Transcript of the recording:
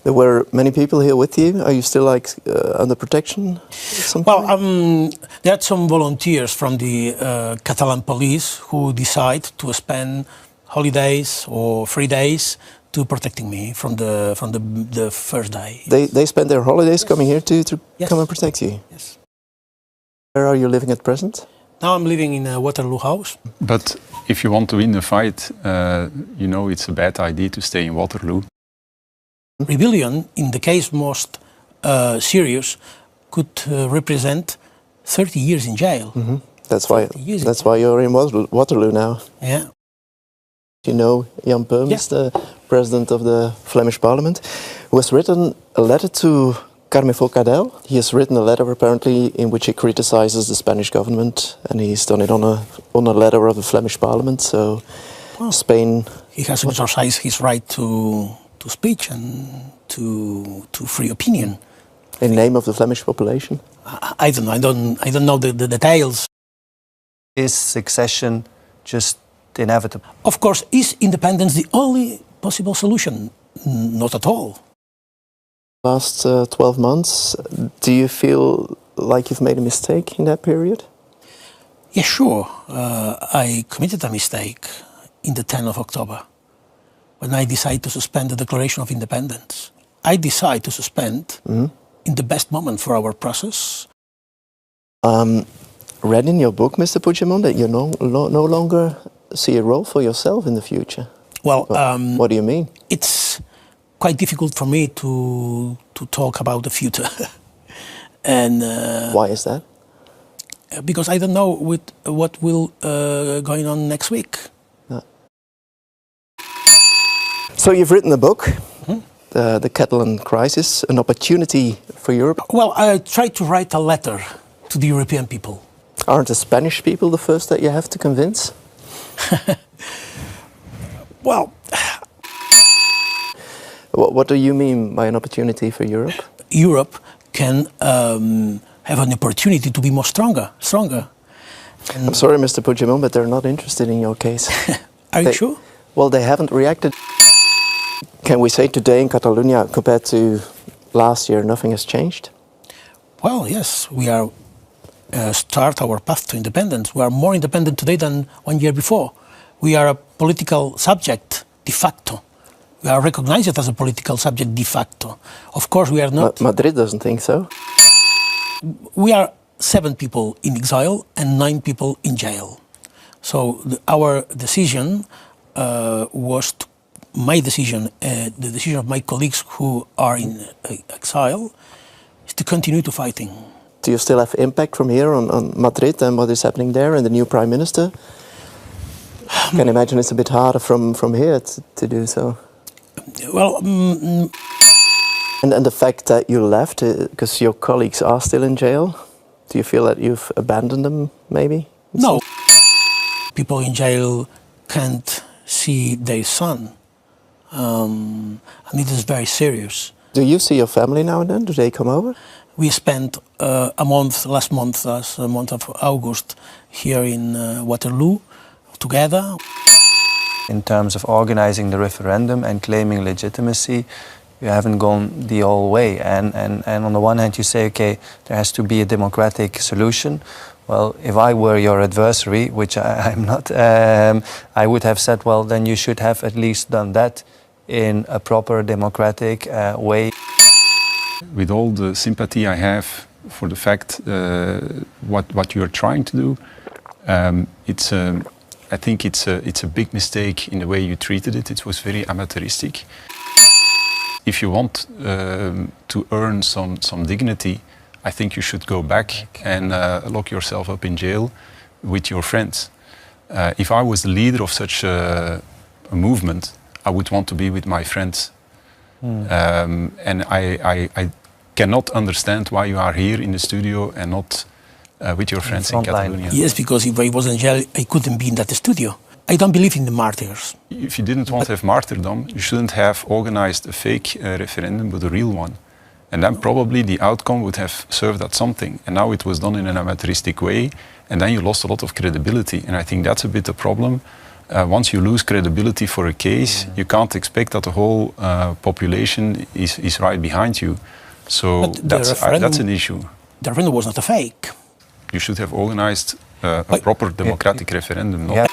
There were many people here with you. Are you still like under protection? Well, there are some volunteers from the Catalan police who decide to spend holidays or 3 days to protecting me from the first day. They spend their holidays coming here to Yes. come and protect you? Yes. Where are you living at present? Now I'm living in a Waterloo house. But if you want to win the fight, you know it's a bad idea to stay in Waterloo. Rebellion, in the case most serious, could represent 30 years in jail. Mm-hmm. That's why you're in Waterloo now. Yeah. You know Jan Peumans, the president of the Flemish Parliament, who has written a letter to Carme Forcadell. He has written a letter apparently in which he criticizes the Spanish government, and he's done it on a letter of the Flemish Parliament. So Spain... He has exercised his right to speech and to free opinion. In name of the Flemish population? I don't know. I don't know the details. Is succession just inevitable? Of course, is independence the only possible solution? Not at all. Last 12 months, do you feel like you've made a mistake in that period? Yeah, sure. I committed a mistake in the 10th of October when I decided to suspend the Declaration of Independence. I decided to suspend in the best moment for our process. Read in your book, Mr. Puigdemont, that you no longer see a role for yourself in the future. Well, what do you mean? It's quite difficult for me to talk about the future. And why is that? Because I don't know what will going on next week. So you've written a book, the Catalan Crisis, an opportunity for Europe. Well, I tried to write a letter to the European people. Aren't the Spanish people the first that you have to convince? Well... What do you mean by an opportunity for Europe? Europe can have an opportunity to be more stronger. I'm sorry, Mr. Puigdemont, but they're not interested in your case. Are you sure? Well, they haven't reacted. Can we say today in Catalonia, compared to last year, nothing has changed? Well, yes, we are start our path to independence. We are more independent today than 1 year before. We are a political subject de facto. We are recognized as a political subject de facto. Of course, we are not... Madrid doesn't think so. We are 7 people in exile and 9 people in jail. So our decision was my decision, the decision of my colleagues who are in exile, is to continue to fighting. Do you still have impact from here on Madrid and what is happening there and the new Prime Minister? I can imagine it's a bit harder from here to do so. Well... And the fact that you left, because your colleagues are still in jail, do you feel that you've abandoned them, maybe? No. People in jail can't see their son. And it is very serious. Do you see your family now and then? Do they come over? We spent last month of August, here in Waterloo, together. In terms of organizing the referendum and claiming legitimacy, you haven't gone the whole way. And on the one hand, you say, okay, there has to be a democratic solution. Well, if I were your adversary, which I'm not, I would have said, well, then you should have at least done that in a proper democratic way. With all the sympathy I have for the fact what you're trying to do, I think it's a big mistake in the way you treated it. It was very amateuristic. If you want to earn some dignity, I think you should go back and lock yourself up in jail with your friends. If I was the leader of such a movement, I would want to be with my friends. And I cannot understand why you are here in the studio and not with your friends in Catalonia. Yes, because if I was in jail, I couldn't be in that studio. I don't believe in the martyrs. If you didn't want to have martyrdom, you shouldn't have organized a fake referendum, but a real one. And then probably the outcome would have served at something. And now it was done in an amateuristic way, and then you lost a lot of credibility. And I think that's a bit a problem once you lose credibility for a case, you can't expect that the whole population is right behind you. So that's an issue. The referendum was not a fake. You should have organized a proper democratic referendum. Yeah.